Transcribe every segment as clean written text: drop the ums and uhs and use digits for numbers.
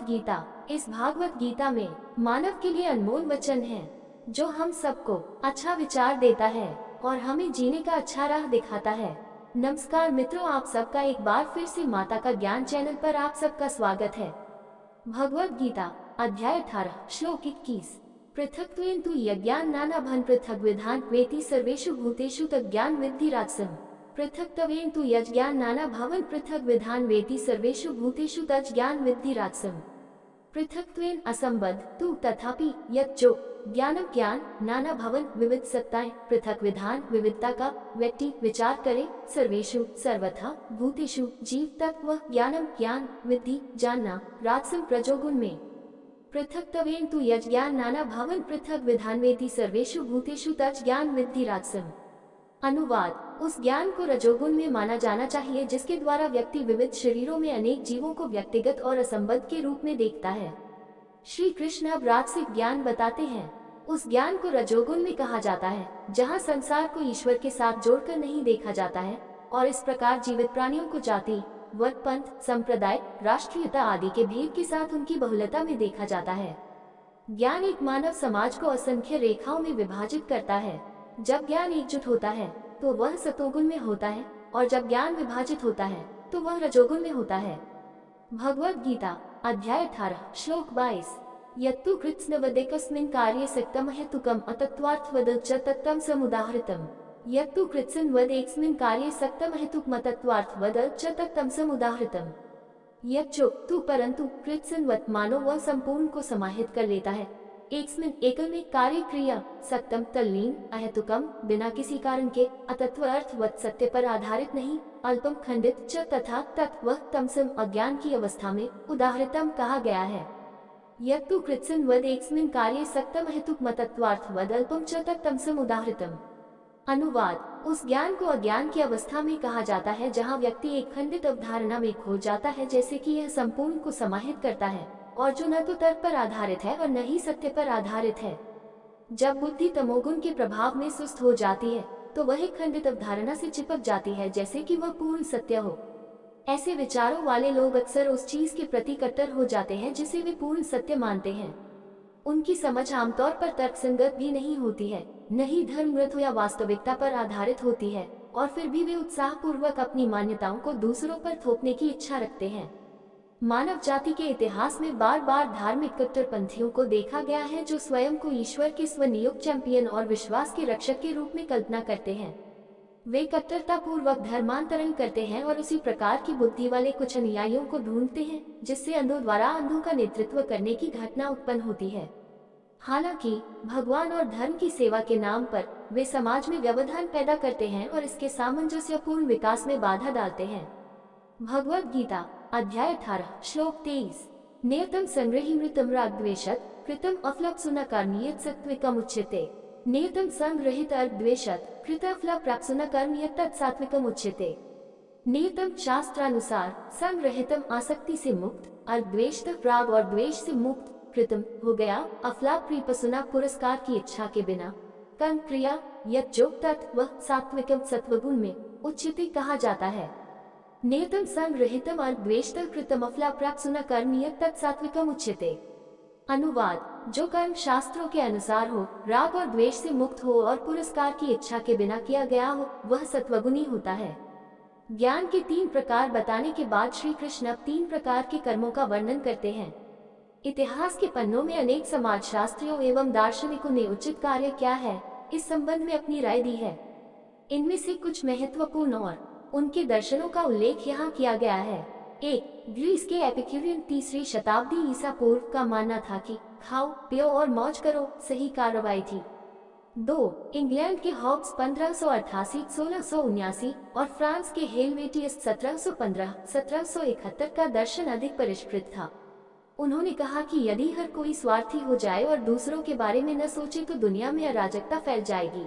गीता। इस भागवत गीता में मानव के लिए अनमोल वचन है जो हम सबको अच्छा विचार देता है और हमें जीने का अच्छा राह दिखाता है। नमस्कार मित्रों, आप सबका एक बार फिर से माता का ज्ञान चैनल पर आप सबका स्वागत है। भगवत गीता अध्याय 18 श्लोक 21। पृथक्त्वेन तु यज्ञान नानाभन पृथक विधान वेति सर्वेषु भूतेषु तज्ज्ञान विद्धि राजसम्। पृथक्त्वेन तु यज्ञान नाना भवन पृथक विधान वेति सर्वेषु भूतेषु तज्ज्ञान विद्धि राजसम्। पृथक्त्वेन असंबद्ध तु तथापि यत् जो ज्ञानम ज्ञान नाना भवन विविध सत्ताएं पृथक विधान विविधता का व्यक्ति विचार करे सर्वेषु सर्वथा भूतेषु जीव तत्व ज्ञानम ज्ञान विद्धि जानना राजसम प्रजोगुण में। पृथक्त्वेन तु यज्ञान नाना भवन पृथक विधान वेति सर्वेषु भूतेषु तज्ज्ञान विद्धि राजसम्। अनुवाद, उस ज्ञान को रजोगुण में माना जाना चाहिए जिसके द्वारा व्यक्ति विविध शरीरों में अनेक जीवों को व्यक्तिगत और असंबद्ध के रूप में देखता है। श्री कृष्ण अब राजसिक ज्ञान बताते हैं। उस ज्ञान को रजोगुण में कहा जाता है जहाँ संसार को ईश्वर के साथ जोड़कर नहीं देखा जाता है और इस प्रकार जीवित प्राणियों को जाति वर्ग पंथ संप्रदाय राष्ट्रीयता आदि के भेद के साथ उनकी बहुलता में देखा जाता है। ज्ञान एक मानव समाज को असंख्य रेखाओं में विभाजित करता है। जब ज्ञान एकजुट होता है तो वह सतोगुण में होता है और जब ज्ञान विभाजित होता है तो वह रजोगुण में होता है। भगवत गीता अध्याय 18 श्लोक 22। यत्तु कृत्स्नवदेकस्मिन् कार्ये सक्तम् हेतुकम् अतत्त्वार्थवद च तत्तं समुदाहृतम्। यत्तु कृत्स्नवदेकस्मिन् कार्ये सक्तम् हेतुकम् अतत्त्वार्थवद च तत्तं समुदाहृतम्। यच्चो तु परंतु कृत्स्नवत् मानो वह संपूर्ण को समाहित कर लेता है। एकस्मिन् एकल में कार्य क्रिया सक्तम तल्लीन अहेतुकम बिना किसी कारण के अतत्व अर्थवत सत्य पर आधारित नहीं अल्पम खंडित च तथा तत्व तमसम अज्ञान की अवस्था में उदाहृतम कहा गया है। यत्तु कृत्स्नवद एकस्मिन् कार्ये सक्तम अहेतुकम तत्वार्थवद अल्पम च तमसम उदाहृतम। अनुवाद, उस ज्ञान को अज्ञान की अवस्था में कहा जाता है जहाँ व्यक्ति एक खंडित अवधारणा में खो जाता है जैसे कि यह संपूर्ण को समाहित करता है और जो न तो तर्क पर आधारित है और न ही सत्य पर आधारित है। जब बुद्धि तमोगुण के प्रभाव में सुस्त हो जाती है तो वह एक खंडित अवधारणा से चिपक जाती है जैसे कि वह पूर्ण सत्य हो। ऐसे विचारों वाले लोग अक्सर उस चीज के प्रति कट्टर हो जाते हैं जिसे वे पूर्ण सत्य मानते हैं। उनकी समझ आमतौर पर तर्कसंगत भी नहीं होती है, न ही धर्मग्रंथों या वास्तविकता पर आधारित होती है और फिर भी वे उत्साहपूर्वक अपनी मान्यताओं को दूसरों पर थोपने की इच्छा रखते हैं। मानव जाति के इतिहास में बार बार धार्मिक कट्टरपंथियों को देखा गया है जो स्वयं को ईश्वर के स्वनियुक्त चैंपियन और विश्वास के रक्षक के रूप में कल्पना करते हैं। वे कट्टरता पूर्वक धर्मांतरण करते हैं और उसी प्रकार की बुद्धि वाले कुछ अनुयायियों को ढूंढते हैं जिससे अंधों द्वारा अंधों का नेतृत्व करने की घटना उत्पन्न होती है। हालांकि भगवान और धर्म की सेवा के नाम पर वे समाज में व्यवधान पैदा करते हैं और इसके सामंजस्यपूर्ण विकास में बाधा डालते हैं। भगवत गीता अध्याय 18 श्लोक 23। नियतम संग्रहीमृतम रागद्वेषत कृतम अफलप्सुनकर्मयत् सात्विकम् उच्यते। नियतम संग्रहित अर्धद्वेषत कृत अफलप्राप्सुनकर्मयत् तत् सात्विकम् उच्यते। नियतम शास्त्रानुसार संग्रहितम आसक्ति से मुक्त अर्धद्वेष राग और द्वेष से मुक्त कृतम हो गया अफलाप्रीपसुना पुरस्कार की इच्छा के बिना कर्म क्रिया यत् जो तत्व सात्विकम सत्वगुण में उच्यते कहा जाता है। नियतम संग्रहितम अर्धद्वेषतः कृतम अफलाप्राप्सुना कर्मयत् तत् सात्विकम् उच्यते। अनुवाद, जो कर्म शास्त्रों के अनुसार हो राग और द्वेष से मुक्त हो और पुरस्कार की इच्छा के बिना किया गया हो वह सत्वगुणी होता है। ज्ञान के 3 प्रकार बताने के बाद श्री कृष्ण अब 3 प्रकार के कर्मों का वर्णन करते हैं। इतिहास के पन्नों में अनेक समाजशास्त्रियों एवं दार्शनिकों ने उचित कार्य क्या है इस संबंध में अपनी राय दी है। इनमें से कुछ महत्वपूर्ण और उनके दर्शनों का उल्लेख यहाँ किया गया है। 1. ग्रीस के एपिक्यूरियन 3री शताब्दी ईसा पूर्व का मानना था कि खाओ पियो और मौज करो सही कार्रवाई थी। 2. इंग्लैंड के हॉब्स 1588-1679 और फ्रांस के हेलवेटियस 1715-1771 का दर्शन अधिक परिष्कृत था। उन्होंने कहा कि यदि हर कोई स्वार्थी हो जाए और दूसरों के बारे में न सोचे तो दुनिया में अराजकता फैल जाएगी।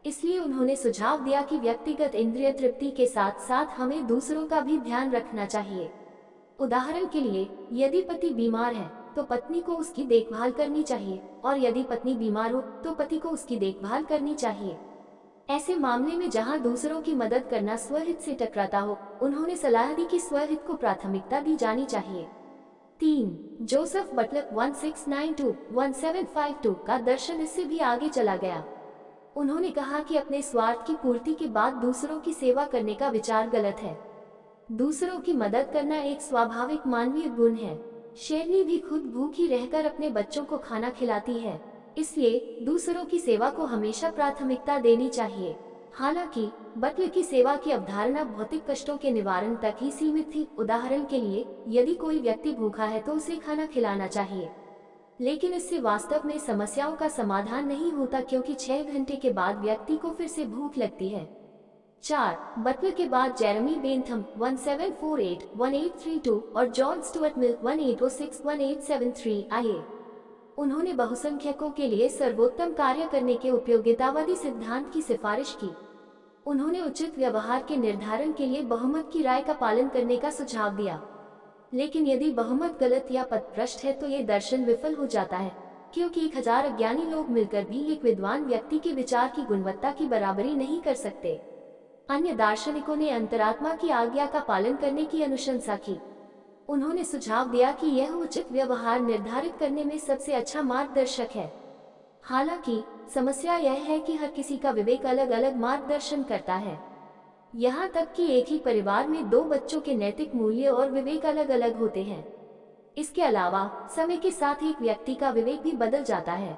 इसलिए उन्होंने सुझाव दिया कि व्यक्तिगत इंद्रिय तृप्ति के साथ साथ हमें दूसरों का भी ध्यान रखना चाहिए। उदाहरण के लिए, यदि पति बीमार है तो पत्नी को उसकी देखभाल करनी चाहिए और यदि पत्नी बीमार हो तो पति को उसकी देखभाल करनी चाहिए। ऐसे मामले में जहां दूसरों की मदद करना स्वहित से टकराता हो, उन्होंने सलाह दी कि स्वहित को प्राथमिकता दी जानी चाहिए। 3. जोसेफ बटलर 1692-1752 का दर्शन इससे भी आगे चला गया। उन्होंने कहा कि अपने स्वार्थ की पूर्ति के बाद दूसरों की सेवा करने का विचार गलत है। दूसरों की मदद करना एक स्वाभाविक मानवीय गुण है। शेरनी भी खुद भूखी रहकर अपने बच्चों को खाना खिलाती है, इसलिए दूसरों की सेवा को हमेशा प्राथमिकता देनी चाहिए। हालांकि बटलर की सेवा की अवधारणा भौतिक कष्टों के निवारण तक ही सीमित थी। उदाहरण के लिए, यदि कोई व्यक्ति भूखा है तो उसे खाना खिलाना चाहिए, लेकिन इससे वास्तव में समस्याओं का समाधान नहीं होता, क्योंकि 6 घंटे के बाद व्यक्ति को फिर से भूख लगती है। 4. बटलर के बाद जेरेमी बेंथम 1748-1832 और जॉन स्टुअर्ट मिल 1806-1873 आए। उन्होंने बहुसंख्यकों के लिए सर्वोत्तम कार्य करने के उपयोगितावादी सिद्धांत की सिफारिश की। उन्होंने उचित व्यवहार के निर्धारण के लिए बहुमत की राय का पालन करने का सुझाव दिया, लेकिन यदि बहुमत गलत या पथभ्रष्ट है तो ये दर्शन विफल हो जाता है, क्योंकि 1000 अज्ञानी लोग मिलकर भी एक विद्वान व्यक्ति के विचार की गुणवत्ता की बराबरी नहीं कर सकते। अन्य दार्शनिकों ने अंतरात्मा की आज्ञा का पालन करने की अनुशंसा की। उन्होंने सुझाव दिया कि यह उचित व्यवहार निर्धारित करने में सबसे अच्छा मार्गदर्शक है। हालांकि समस्या यह है कि हर किसी का विवेक अलग अलग मार्गदर्शन करता है। यहाँ तक कि एक ही परिवार में 2 बच्चों के नैतिक मूल्य और विवेक अलग अलग होते हैं। इसके अलावा समय के साथ एक व्यक्ति का विवेक भी बदल जाता है।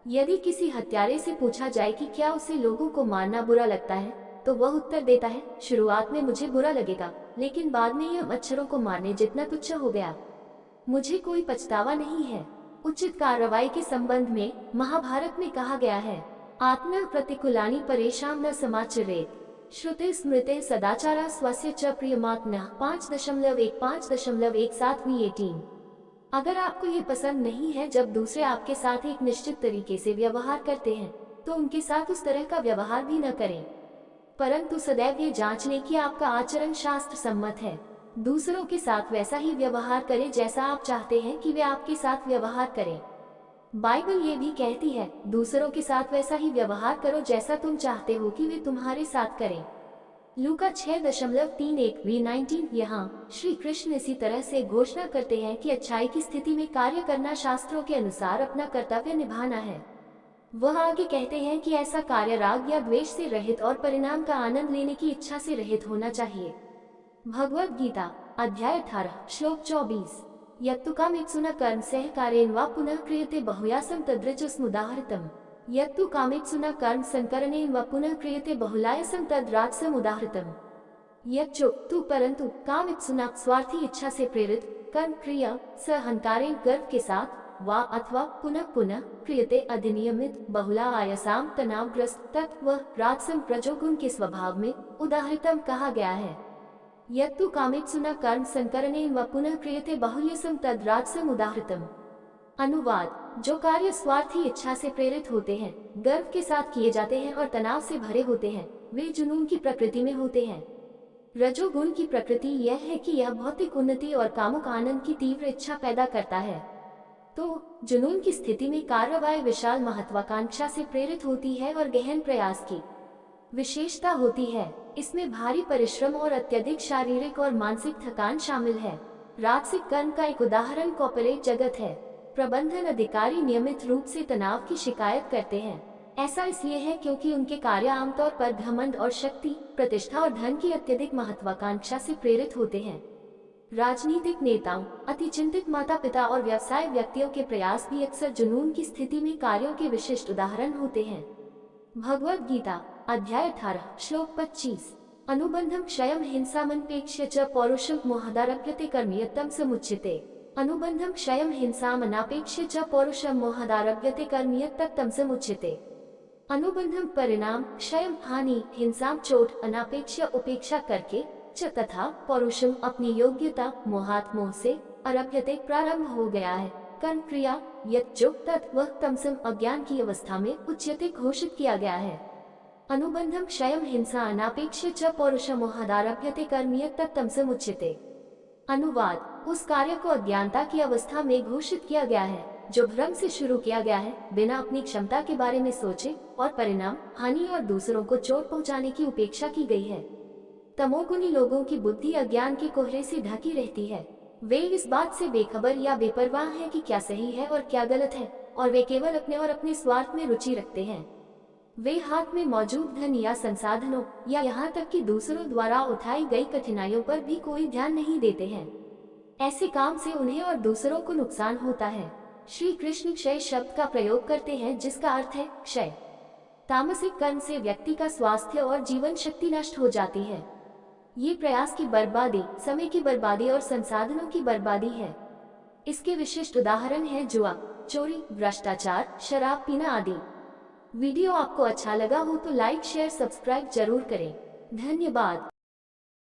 यदि किसी हत्यारे से पूछा जाए कि क्या उसे लोगों को मारना बुरा लगता है, तो वह उत्तर देता है, शुरुआत में मुझे बुरा लगेगा, लेकिन बाद में यह मच्छरों को मारने जितना तुच्छ हो गया। मुझे कोई पछतावा नहीं है। उचित कार्रवाई के संबंध में महाभारत में कहा गया है, आत्मा प्रतिकूलानि परेशान न समाचरेत, श्रुते स्मृते सदाचारा स्वस्य च प्रियमात्मनः 5.1-5.17 अगर आपको ये पसंद नहीं है जब दूसरे आपके साथ एक निश्चित तरीके से व्यवहार करते हैं, तो उनके साथ उस तरह का व्यवहार भी न करें, परंतु सदैव ये जांच लें कि आपका आचरण शास्त्र सम्मत है। दूसरों के साथ वैसा ही व्यवहार करें जैसा आप चाहते हैं कि वे आपके साथ व्यवहार करें। बाइबल ये भी कहती है, दूसरों के साथ वैसा ही व्यवहार करो जैसा तुम चाहते हो कि वे तुम्हारे साथ करें। लूका 6.31-19। यहाँ श्री कृष्ण इसी तरह से घोषणा करते हैं कि अच्छाई की स्थिति में कार्य करना शास्त्रों के अनुसार अपना कर्तव्य निभाना है। वह आगे कहते हैं कि ऐसा कार्य राग या द्वेष से रहित और परिणाम का आनंद लेने की इच्छा से रहित होना चाहिए। भगवद गीता अध्याय 18 श्लोक 24। यत्तु कामेप्सुना कर्म सह कार्येन वा पुनः क्रियते बहुयासं तद्रजसमुदाहृतम्। यत्तु कामेप्सुना कर्म संकरणेन वा पुनः क्रियते बहुलायसं तद्राजसमुदाहृतम्। यच्चो तु परंतु कामेप्सुना स्वार्थी इच्छा से प्रेरित कर्म क्रिया स हंकारेण गर्व के साथ वा अथवा पुनः पुनः क्रियते अधिनियमित बहुला आयसाम तनावग्रस्त तत्व राजसम रजोगुण के स्वभाव में उदाहृतम कहा गया है। यत्तु कामेप्सुना कर्म संकरणेन व पुनः क्रियते बहुल्यसम तद राजसम उदाहृतम। अनुवाद, जो कार्य स्वार्थी इच्छा से प्रेरित होते हैं, गर्व के साथ किए जाते हैं और तनाव से भरे होते हैं, वे जुनून की प्रकृति में होते हैं। रजोगुण की प्रकृति यह है कि यह भौतिक उन्नति और कामुक आनंद की तीव्र इच्छा पैदा करता है। तो जुनून की स्थिति में कार्रवाई विशाल महत्वाकांक्षा से प्रेरित होती है और गहन प्रयास की विशेषता होती है। इसमें भारी परिश्रम और अत्यधिक शारीरिक और मानसिक थकान शामिल है। राजसिक कर्म का एक उदाहरण कॉर्पोरेट जगत है। प्रबंधन अधिकारी नियमित रूप से तनाव की शिकायत करते हैं। ऐसा इसलिए है क्योंकि उनके कार्य आमतौर पर घमंड और शक्ति, प्रतिष्ठा और धन की अत्यधिक महत्वाकांक्षा से प्रेरित होते हैं। राजनीतिक नेताओं, अतिचिंतित माता पिता और व्यवसाय व्यक्तियों के प्रयास भी अक्सर जुनून की स्थिति में कार्यों के विशिष्ट उदाहरण होते हैं। भगवद गीता अध्याय 18 श्लोक 25। अनुबंधम क्षयम हिंसामनपेक्ष्य च पौरुषं मोहदारभ्यते कर्मयत्तं समुच्यते। अनुबंधम क्षयम हिंसामनापेक्ष्य च पौरुषं मोहदारभ्यते कर्मयत्तं समुच्यते। अनुबंधम परिणाम, क्षयम हानि, हिंसा चोट, अनापेक्ष्य उपेक्षा करके, च तथा पौरुषम अपनी योग्यता, मोहात मोह से, आरभ्यते प्रारंभ हो गया है। कर्म क्रिया यत् जो तत् वह तमसम अज्ञान की अवस्था में उच्यते घोषित किया गया है। अनुबंधम क्षयम हिंसा अनापेक्ष्य च पौरुषम मोहादारभ्यते कर्मयत् तमसम उच्यते। अनुवाद, उस कार्य को अज्ञानता की अवस्था में घोषित किया गया है जो भ्रम से शुरू किया गया है, बिना अपनी क्षमता के बारे में सोचे, और परिणाम हानि और दूसरों को चोट पहुंचाने की उपेक्षा की गई है। तमोगुणी लोगों की बुद्धि अज्ञान के कोहरे से ढकी रहती है। वे इस बात से बेखबर या बेपरवाह हैं कि क्या सही है और क्या गलत है, और वे केवल अपने और अपने स्वार्थ में रुचि रखते हैं। वे हाथ में मौजूद धन या संसाधनों या यहाँ तक कि दूसरों द्वारा उठाई गई कठिनाइयों पर भी कोई ध्यान नहीं देते हैं। ऐसे काम से उन्हें और दूसरों को नुकसान होता है। श्री कृष्ण क्षय शब्द का प्रयोग करते हैं, जिसका अर्थ है क्षय। तामसिक कर्म से व्यक्ति का स्वास्थ्य और जीवन शक्ति नष्ट हो जाती है। ये प्रयास की बर्बादी, समय की बर्बादी और संसाधनों की बर्बादी है। इसके विशिष्ट उदाहरण हैं जुआ, चोरी, भ्रष्टाचार, शराब पीना आदि। वीडियो आपको अच्छा लगा हो तो लाइक, शेयर, सब्सक्राइब जरूर करें। धन्यवाद।